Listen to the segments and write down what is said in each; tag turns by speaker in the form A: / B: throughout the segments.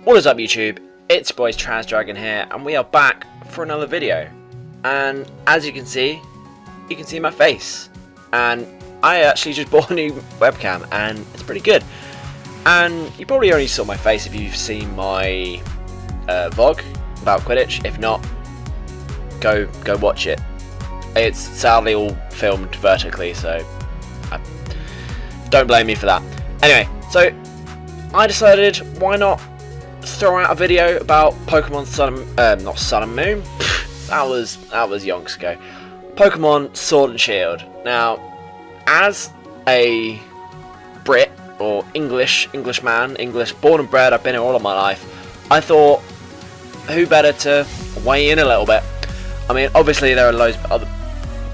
A: What is up, YouTube? It's your boy Chasdragon here, and we are back for another video. And as you can see my face. And I actually just bought a new webcam, and it's pretty good. And you probably only saw my face if you've seen my vlog about Quidditch. If not, go watch it. It's sadly all filmed vertically, so don't blame me for that. Anyway, so I decided, why not throw out a video about Pokemon not Sun and Moon. that was yonks ago. Pokemon Sword and Shield. Now, as a Brit or Englishman, English born and bred, I've been here all of my life. I thought, who better to weigh in a little bit? I mean, obviously there are loads of other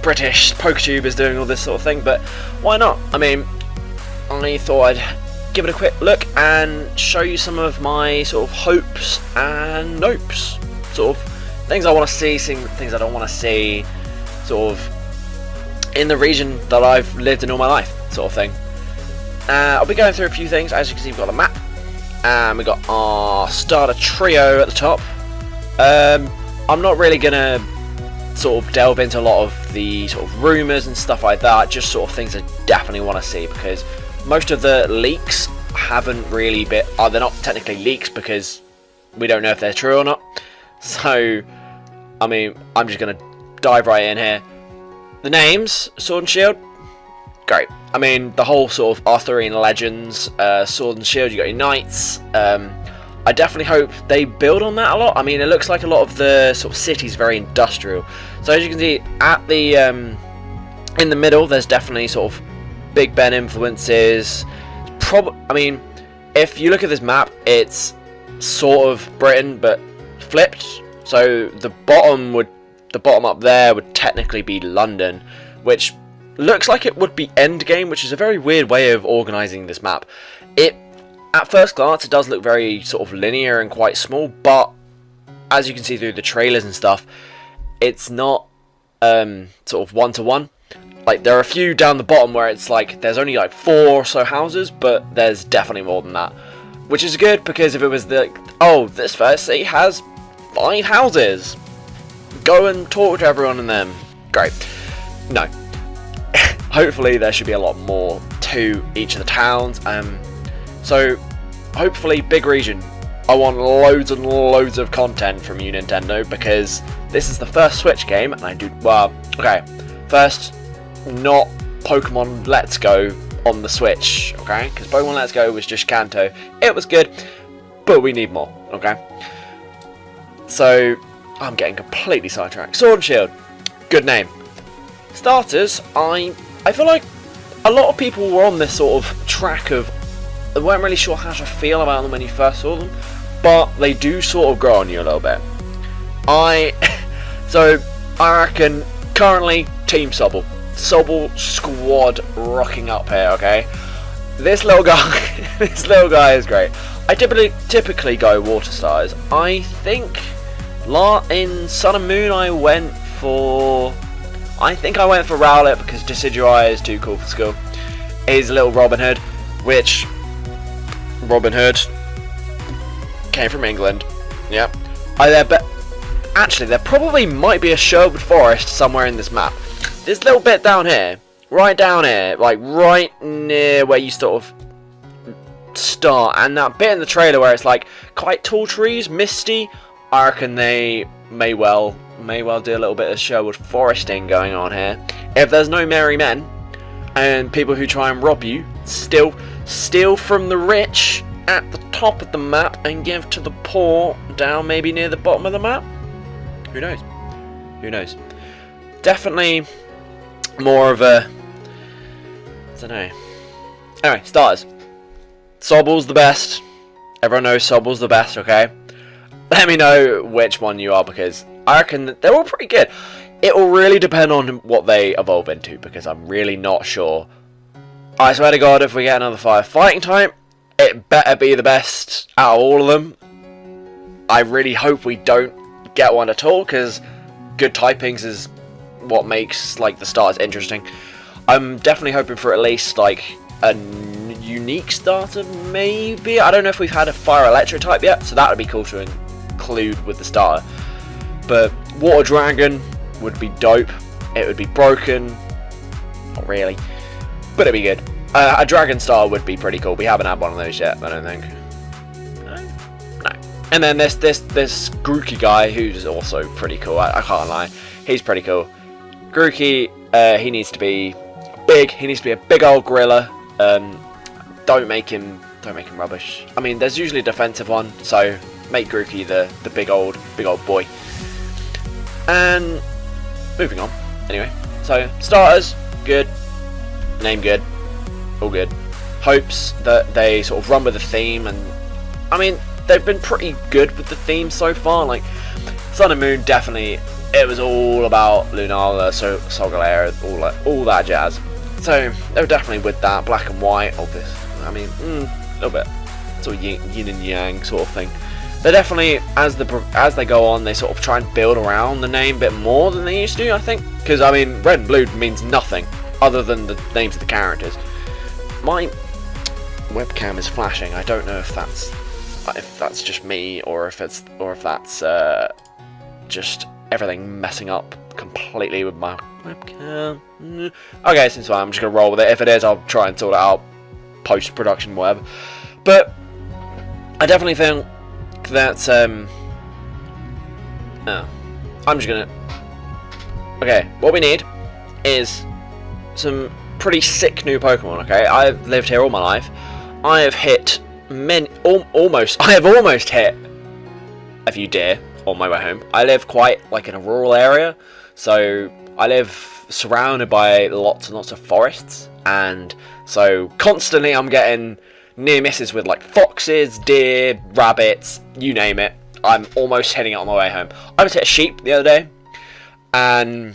A: British PokeTubers doing all this sort of thing, but why not? I mean, I thought I'd give it a quick look and show you some of my sort of hopes and nopes, sort of things I want to see, things I don't want to see, sort of in the region that I've lived in all my life, sort of thing. I'll be going through a few things. As you can see, we've got the map, and we've got our starter trio at the top. I'm not really gonna sort of delve into a lot of the sort of rumours and stuff like that, just sort of things I definitely want to see, because most of the leaks haven't really been, they're not technically leaks because we don't know if they're true or not. So, I mean, I'm just going to dive right in here. The names, Sword and Shield, great. I mean, the whole sort of Arthurian legends, Sword and Shield, you got your knights. I definitely hope they build on that a lot. I mean, it looks like a lot of the sort of city's very industrial. So as you can see, at the in the middle, there's definitely sort of Big Ben influences. I mean, if you look at this map, it's sort of Britain but flipped. So the bottom up there would technically be London, which looks like it would be Endgame, which is a very weird way of organising this map. At first glance, it does look very sort of linear and quite small, but as you can see through the trailers and stuff, it's not sort of one-to-one. Like, there are a few down the bottom where it's like there's only like 4 or so houses, but there's definitely more than that, which is good, because if it was this first city has 5 houses, go and talk to everyone in them, great. No. Hopefully there should be a lot more to each of the towns. So hopefully big region. I want loads and loads of content from you, Nintendo, because this is the first Switch game, and first, not Pokemon Let's Go on the Switch, okay? Because Pokemon Let's Go was just Kanto. It was good, but we need more, okay? So, I'm getting completely sidetracked. Sword and Shield, good name. Starters, I feel like a lot of people were on this sort of track of, they weren't really sure how to feel about them when you first saw them, but they do sort of grow on you a little bit. So, I reckon, currently, Team Sobble. Sobble squad rocking up here, okay? This little guy is great. I typically go water stars. I think in Sun and Moon I went for Rowlet, because Decidueye is too cool for school. He's a little Robin Hood, which Robin Hood came from England. Yep. Actually, there probably might be a Sherwood Forest somewhere in this map. This little bit down here, right down here, like right near where you sort of start, and that bit in the trailer where it's like quite tall trees, misty, I reckon they may well do a little bit of Sherwood Foresting going on here. If there's no merry men and people who try and rob you, steal from the rich at the top of the map and give to the poor down maybe near the bottom of the map, who knows? Who knows? Definitely more of a, I don't know. Anyway, starters. Sobble's the best. Everyone knows Sobble's the best, okay? Let me know which one you are, because I reckon that they're all pretty good. It will really depend on what they evolve into, because I'm really not sure. I swear to God, if we get another firefighting type, it better be the best out of all of them. I really hope we don't get one at all, because good typings is what makes like the starters interesting. I'm definitely hoping for at least like a unique starter, maybe. I don't know if we've had a fire electric type yet, so that would be cool to include with the starter. But water dragon would be dope. It would be broken, not really, but it'd be good. A dragon star would be pretty cool. We haven't had one of those yet, I don't think. No. And then this Grookey guy, who's also pretty cool. I can't lie, he's pretty cool. Grookey, he needs to be big. He needs to be a big old gorilla. Don't make him rubbish. I mean, there's usually a defensive one, so make Grookey the big old boy. And moving on. Anyway, so starters, good. Name good. All good. Hopes that they sort of run with the theme, and I mean, they've been pretty good with the theme so far. Like Sun and Moon, definitely, it was all about Lunala, so Solgaleo, all that jazz. So they were definitely with that. Black and White, obvious. I mean, a little bit sort of yin and yang sort of thing. They're definitely, as they go on, they sort of try and build around the name a bit more than they used to, I think. Because I mean, red and blue means nothing other than the names of the characters. My webcam is flashing. I don't know if that's just me, or if that's just everything messing up completely with my webcam. Okay, since I'm just gonna roll with it. If it is, I'll try and sort it out post-production, whatever. But I definitely think that I'm just gonna. Okay, what we need is some pretty sick new Pokemon. Okay, I've lived here all my life. I have hit almost. I have almost hit a few deer on my way home. I live quite like in a rural area, so I live surrounded by lots and lots of forests, and so constantly I'm getting near misses with like foxes, deer, rabbits, you name it. I'm almost hitting it on my way home. I was hit a sheep the other day, and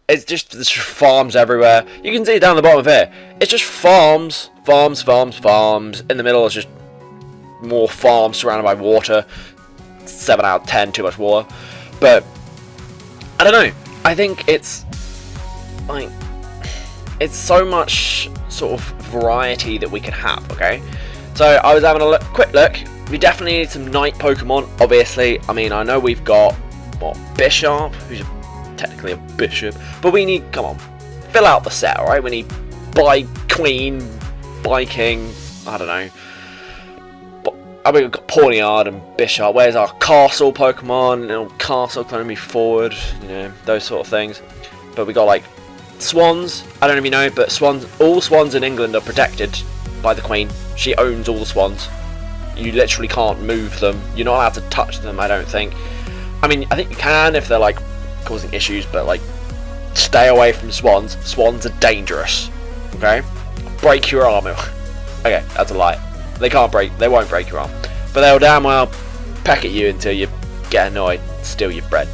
A: it's just there's farms everywhere. You can see it down the bottom of here. It's just farms. In the middle is just more farms surrounded by water. 7 out of 10, too much water. But I don't know. I think it's like it's so much sort of variety that we can have. Okay, so I was having a quick look. We definitely need some night Pokemon. Obviously, I mean, I know we've got Bishop, who's technically a bishop, but we need, come on, fill out the set, alright? We need Queen, King, I don't know. But I mean, we've got Pawniard and Bishop. Where's our castle Pokemon? Castle cloning me forward, those sort of things. But we got like swans. I don't know if you know, but swans. All swans in England are protected by the Queen. She owns all the swans. You literally can't move them. You're not allowed to touch them, I don't think. I mean, I think you can if they're like causing issues, but like, stay away from swans. Swans are dangerous. Okay, break your arm. Okay, that's a lie. They won't break your arm, but they'll damn well peck at you until you get annoyed, and steal your bread.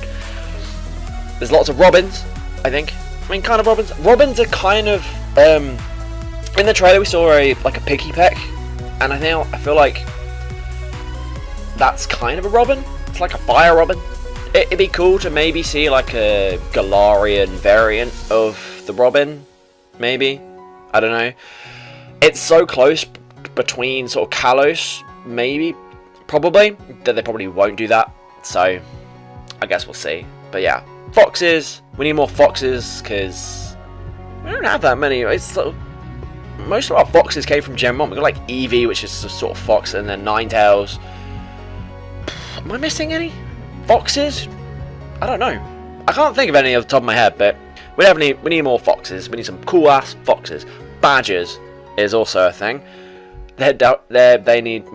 A: There's lots of robins, I think. I mean, kind of robins. Robins are kind of in the trailer we saw like a piggy peck, and I feel like that's kind of a robin. It's like a fire robin. It'd be cool to maybe see like a Galarian variant of the robin, maybe. I don't know. It's so close between sort of Kalos, maybe, probably, that they probably won't do that. So I guess we'll see. But yeah, foxes. We need more foxes because we don't have that many. It's sort of, most of our foxes came from Gen 1. We got like Eevee, which is a sort of fox, and then Ninetales. Am I missing any foxes? I don't know. I can't think of any off the top of my head, but we need more foxes. We need some cool ass foxes. Badgers is also a thing. We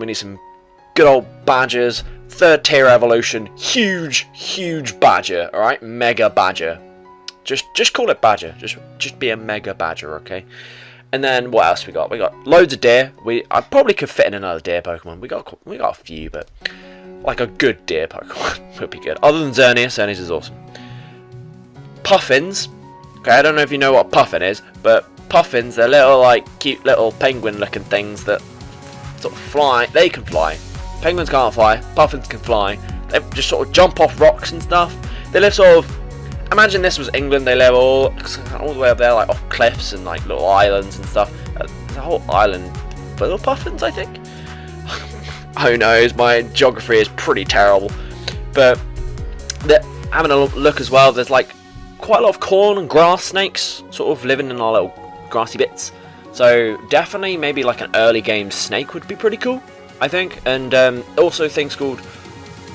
A: need some good old badgers. 3rd tier evolution. Huge badger. All right, mega badger. Just call it badger. Just be a mega badger, okay? And then what else we got? We got loads of deer. I probably could fit in another deer Pokemon. We got a few, but like a good deer Pokemon would be good. Other than Xerneas is awesome. Puffins. Okay, I don't know if you know what Puffin is, but Puffins, they're little like cute little penguin looking things that sort of fly. They can fly. Penguins can't fly. Puffins can fly. They just sort of jump off rocks and stuff. They live sort of. Imagine this was England. They live all the way up there, like off cliffs and like little islands and stuff. There's a whole island Fiddlepuffins, I think. Who knows? My geography is pretty terrible. But having a look as well, there's like quite a lot of corn and grass snakes sort of living in our little grassy bits. So definitely maybe like an early game snake would be pretty cool, I think. And also things called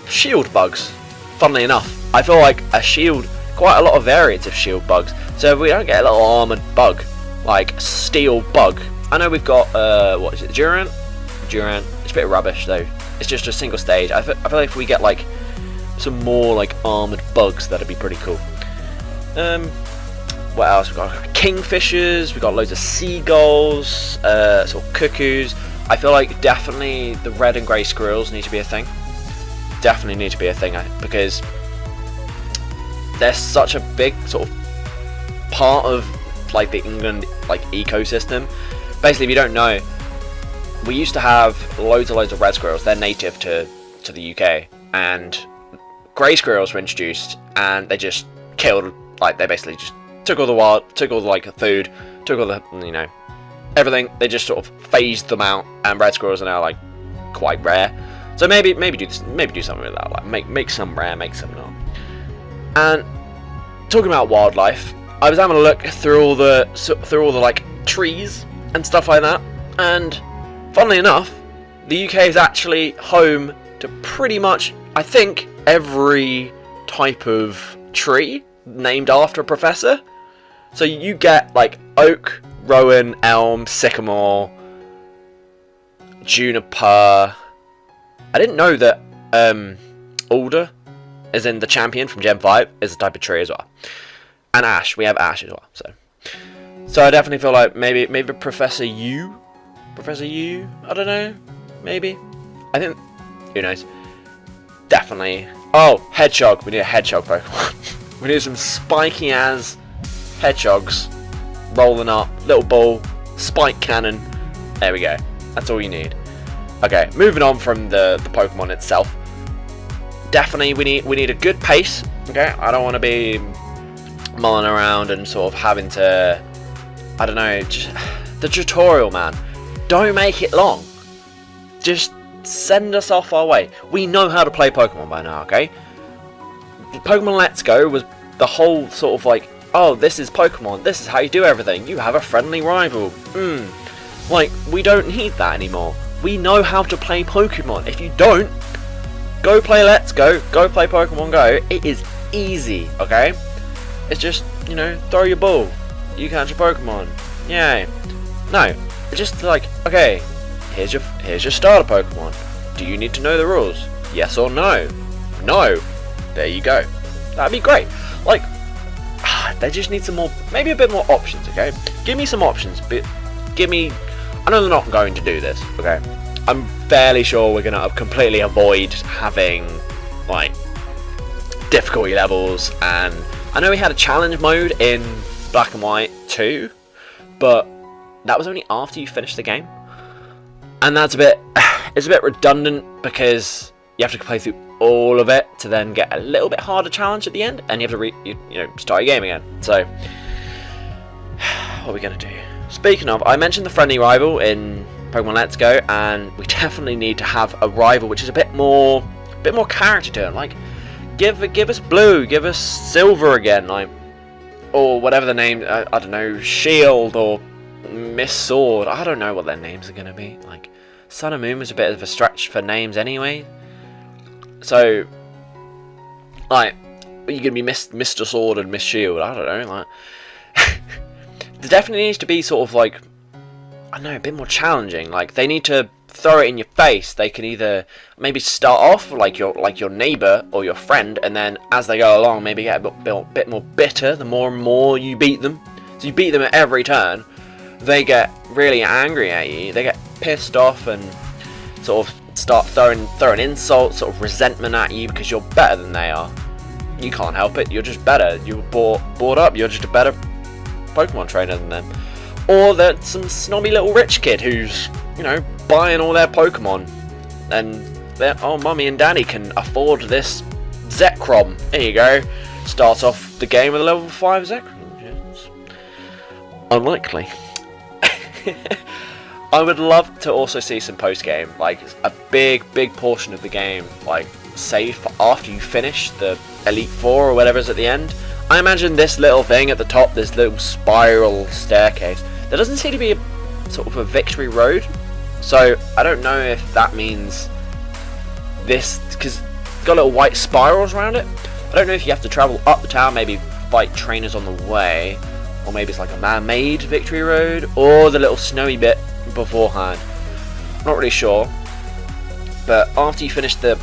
A: shield bugs. Funnily enough, I feel like a shield, quite a lot of variants of shield bugs. So if we don't get a little armoured bug, like steel bug. I know we've got, what is it, Durant? It's a bit rubbish though. It's just a single stage. I feel like if we get like some more like armoured bugs, that'd be pretty cool. What else? We've got kingfishers, we've got loads of seagulls, sort of cuckoos. I feel like definitely the red and grey squirrels need to be a thing. Definitely need to be a thing, because they're such a big sort of part of like the England like ecosystem. Basically, if you don't know, we used to have loads of red squirrels. They're native to the UK, and grey squirrels were introduced, and they just killed. Like they basically just took all the like food, took all the everything. They just sort of phased them out, and red squirrels are now like quite rare. So maybe do something with that. Like make some rare, make some not. And talking about wildlife, I was having a look through all the like trees and stuff like that, and funnily enough, the UK is actually home to pretty much, I think, every type of tree named after a professor. So you get like oak, rowan, elm, sycamore, juniper. I didn't know that alder, as in the champion from Gen 5, is a type of tree as well. And ash, we have ash as well. So I definitely feel like maybe Professor Yew, I don't know, maybe. I think, who knows? Definitely. Oh, hedgehog. We need a hedgehog Pokemon. We need some spiky ass hedgehogs rolling up, little ball, spike cannon. There we go. That's all you need. Okay, moving on from the Pokemon itself. Definitely, we need a good pace. Okay, I don't want to be mulling around and sort of having to, I don't know, just, the tutorial, man. Don't make it long. Just send us off our way. We know how to play Pokemon by now, okay? Pokemon Let's Go was the whole sort of like, oh, this is Pokemon, this is how you do everything, you have a friendly rival. Like, we don't need that anymore. We know how to play Pokemon. If you don't, go play Let's Go, go play Pokemon Go. It is easy, okay? It's just, throw your ball, you catch a Pokemon, yay. No, it's just like, okay, here's your starter Pokemon. Do you need to know the rules? Yes or no? No. There you go. That'd be great. Like, they just need some more, maybe a bit more options, okay? Give me some options, but give me, I know they're not going to do this, okay? I'm fairly sure we're going to completely avoid having, like, difficulty levels, and I know we had a challenge mode in Black and White 2, but that was only after you finished the game. And that's it's a bit redundant, because you have to play through all of it to then get a little bit harder challenge at the end, and you have to start your game again. So what are we gonna do? Speaking of, I mentioned the friendly rival in Pokemon Let's Go, and we definitely need to have a rival which is a bit more character to it. Like, give us Blue, give us Silver again, like, or whatever the name. I don't know, Shield or Miss Sword. I don't know what their names are gonna be. Like, Sun and Moon was a bit of a stretch for names anyway. So, like, you're gonna be Mr. Sword and Miss Shield. I don't know. Like, there definitely needs to be sort of like, I don't know, a bit more challenging. Like, they need to throw it in your face. They can either maybe start off like your neighbor or your friend, and then as they go along, maybe get a bit more bitter the more and more you beat them. So you beat them at every turn. They get really angry at you. They get pissed off and sort of start throwing insults, sort of resentment at you because you're better than they are. You can't help it. You're just better. You were brought up. You're just a better Pokemon trainer than them. Or there's some snobby little rich kid who's, buying all their Pokemon, and mummy and daddy can afford this Zekrom. There you go. Starts off the game with a level 5 Zekrom. It's unlikely. I would love to also see some post-game, like a big portion of the game, like say for after you finish the Elite Four or whatever's at the end. I imagine this little thing at the top, this little spiral staircase, there doesn't seem to be a sort of a victory road. So I don't know if that means this, because it's got little white spirals around it. I don't know if you have to travel up the tower, maybe fight trainers on the way, or maybe it's like a man-made victory road, or the little snowy bit beforehand. Not really sure. But after you finish the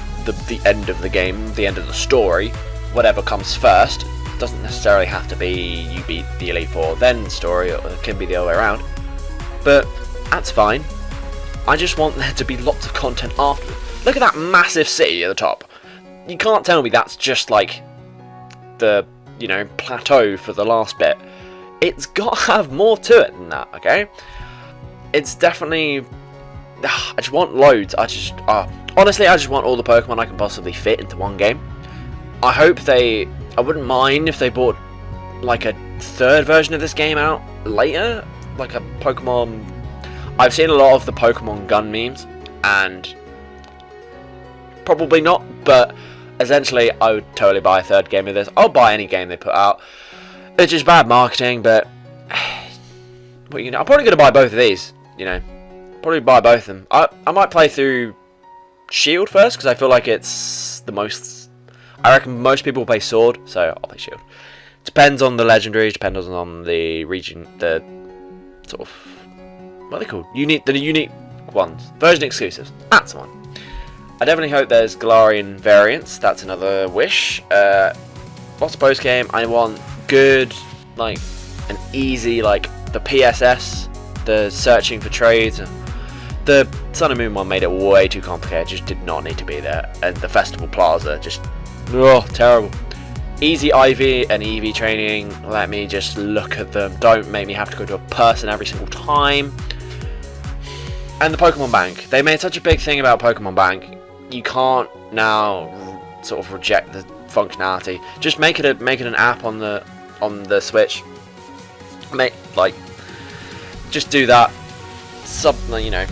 A: end of the game, the end of the story, whatever comes first, doesn't necessarily have to be you beat the Elite Four, then the story, or it can be the other way around. But that's fine. I just want there to be lots of content after. Look at that massive city at the top. You can't tell me that's just like the, you know, plateau for the last bit. It's got to have more to it than that, okay? It's definitely... I just want loads. Honestly, I just want all the Pokemon I can possibly fit into one game. I hope they... I wouldn't mind if they brought like a third version of this game out later. Like a Pokemon... I've seen a lot of the Pokemon Gun memes, and probably not, but essentially I would totally buy a third game of this. I'll buy any game they put out. It's just bad marketing, but what you know, I'm probably going to buy both of these, you know. Probably buy both of them. I might play through Shield first, because I feel like it's the most... I reckon most people play Sword, so I'll play Shield. Depends on the legendaries, depends on the region, the sort of... What are they called? The unique ones. Version exclusives. That's the one. I definitely hope there's Galarian variants. That's another wish. Lots of post game. I want good, like, an easy, like, the PSS, the searching for trades. The Sun and Moon one made it way too complicated. Just did not need to be there. And the Festival Plaza, just, terrible. Easy IV and EV training. Let me just look at them. Don't make me have to go to a person every single time. And the Pokemon Bank. They made such a big thing about Pokemon Bank. You can't now sort of reject the functionality. Just make it an app on the Switch. Just do that. You know,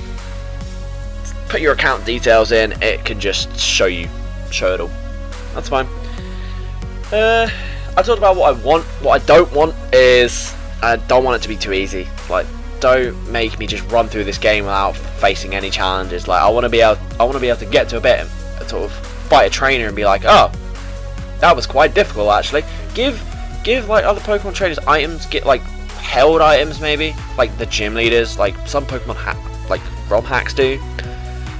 A: put your account details in. It can just show it all. That's fine. I talked about what I want. What I don't want is I don't want it to be too easy. Like, don't make me just run through this game without facing any challenges. Like, I want to be able to get to a bit and sort of fight a trainer and be like, oh, that was quite difficult actually. Give like other Pokemon trainers items. Get like held items maybe, like the gym leaders. Like some Pokemon like ROM hacks do.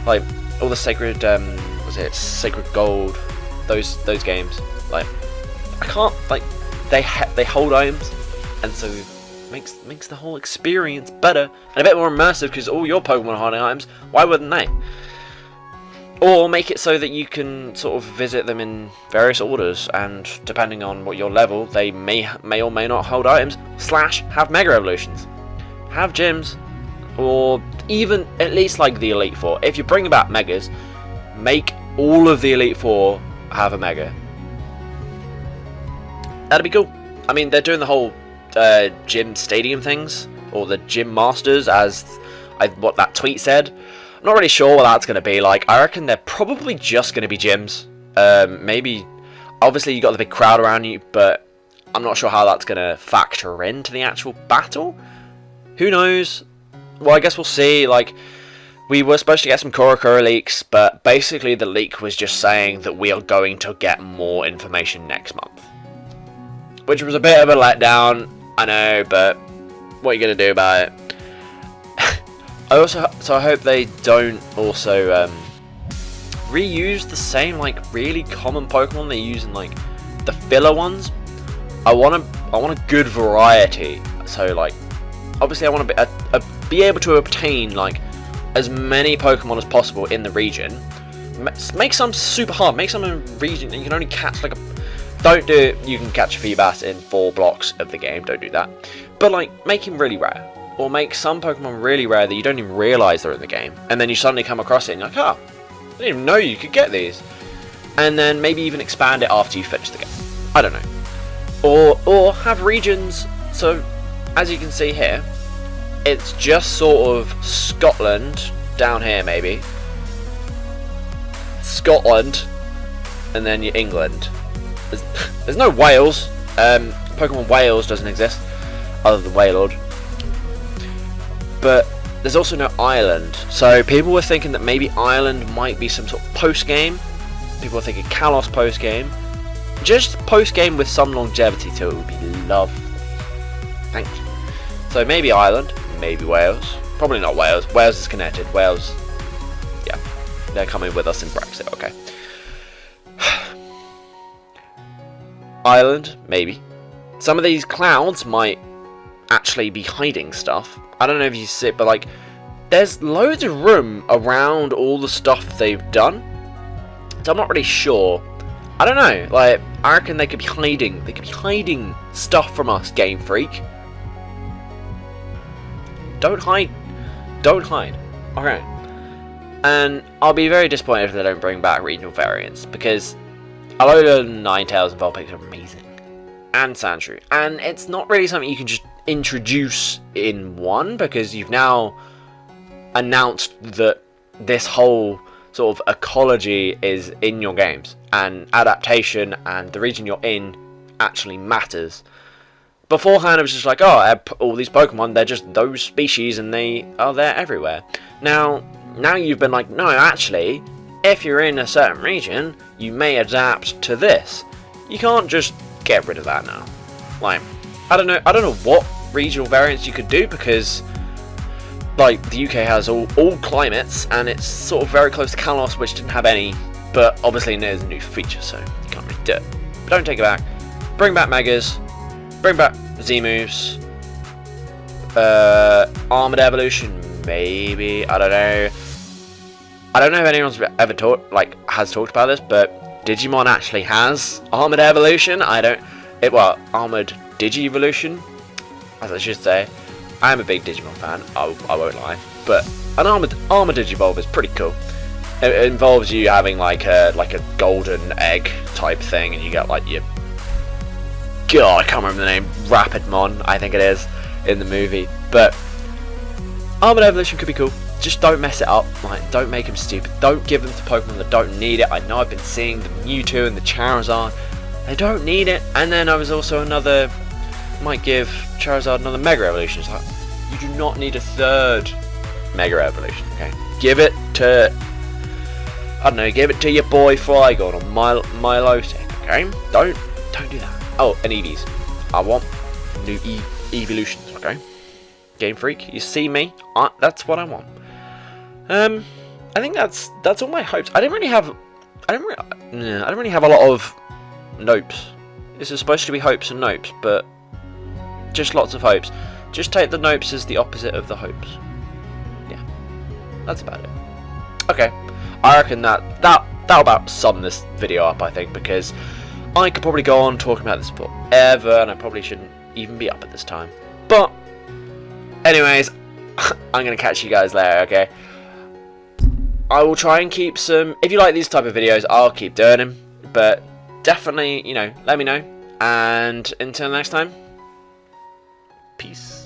A: Like all the sacred Sacred Gold, those games. Like I can't, like they hold items, and so makes the whole experience better and a bit more immersive, because all your Pokemon are holding items. Why wouldn't they? Or make it so that you can sort of visit them in various orders, and depending on what your level, they may or may not hold items. / have Mega Evolutions, have gyms, or even at least like the Elite Four. If you bring back Megas, make all of the Elite Four have a Mega. That'd be cool. I mean, they're doing the whole gym stadium things, or the gym masters, as what that tweet said. I'm not really sure what that's going to be like. I reckon they're probably just going to be gyms. Maybe, obviously you got the big crowd around you, but I'm not sure how that's going to factor into the actual battle. Who knows? Well, I guess we'll see. Like, we were supposed to get some Korokoro leaks, but basically the leak was just saying that we are going to get more information next month, which was a bit of a letdown, I know, but what are you going to do about it? I hope they don't also reuse the same like really common Pokemon they use in like the filler ones. I want a good variety. So like, obviously I want to be able to obtain like as many Pokemon as possible in the region. Make some super hard. Make some in a region that you can only catch like a... Don't do it. You can catch a Feebas in 4 blocks of the game. Don't do that. But like, make him really rare. Or make some Pokemon really rare that you don't even realise they're in the game. And then you suddenly come across it and you're like, oh, I didn't even know you could get these. And then maybe even expand it after you finish the game. I don't know. Or have regions. So, as you can see here, it's just sort of Scotland down here, maybe. Scotland, and then your England. There's no Wales. Pokemon Wales doesn't exist, other than Wailord. But there's also no Ireland. So people were thinking that maybe Ireland might be some sort of post-game. People were thinking Kalos post-game. Just post-game with some longevity to it would be lovely. Thank you. So maybe Ireland, maybe Wales. Probably not Wales. Wales is connected. Wales, yeah, they're coming with us in Brexit, okay. Ireland, maybe. Some of these clouds might actually be hiding stuff. I don't know if you see it, but like, there's loads of room around all the stuff they've done. So I'm not really sure. I don't know. Like, I reckon they could be hiding. They could be hiding stuff from us, Game Freak. Don't hide. Don't hide. Okay. And I'll be very disappointed if they don't bring back regional variants, because a load of Ninetales and Vulpix are amazing. And Sandshrew. And it's not really something you can just introduce in one, because you've now announced that this whole sort of ecology is in your games, and adaptation and the region you're in actually matters. Beforehand it was just like, oh, all these Pokemon, they're just those species and they are there everywhere. Now you've been like, no, actually, if you're in a certain region, you may adapt to this. You can't just get rid of that now. Like, I don't know what regional variants you could do, because like the UK has all climates, and it's sort of very close to Kalos, which didn't have any, but obviously there's a new feature, so you can't really do it. But don't take it back. Bring back Megas, bring back Z-moves, Armored Evolution, maybe, I don't know. I don't know if anyone's ever has talked about this, but Digimon actually has Armored Evolution. Armored Digi-Evolution, as I should say. I am a big Digimon fan, I won't lie, but an Armored Digivolve is pretty cool. It involves you having like a golden egg type thing, and you get like your, God, I can't remember the name, Rapidmon, I think it is, in the movie. But Armored Evolution could be cool. Just don't mess it up. Like, don't make them stupid. Don't give them to Pokemon that don't need it. I know I've been seeing the Mewtwo and the Charizard. They don't need it. And then I was also might give Charizard another Mega Evolution. It's like, you do not need a third Mega Evolution, okay? Give it to, I don't know, give it to your boy Flygon or Milotic, okay? Don't do that. Oh, and Eevees. I want new evolutions, okay? Game Freak, you see me? That's what I want. I think that's all my hopes. I don't really have a lot of nopes. This is supposed to be hopes and nopes, but just lots of hopes. Just take the nopes as the opposite of the hopes. Yeah, that's about it. Okay, I reckon that'll about sum this video up, I think, because I could probably go on talking about this forever, and I probably shouldn't even be up at this time. But anyways, I'm going to catch you guys later, okay? I will try and keep some, if you like these type of videos, I'll keep doing them, but definitely, let me know, and until next time, peace.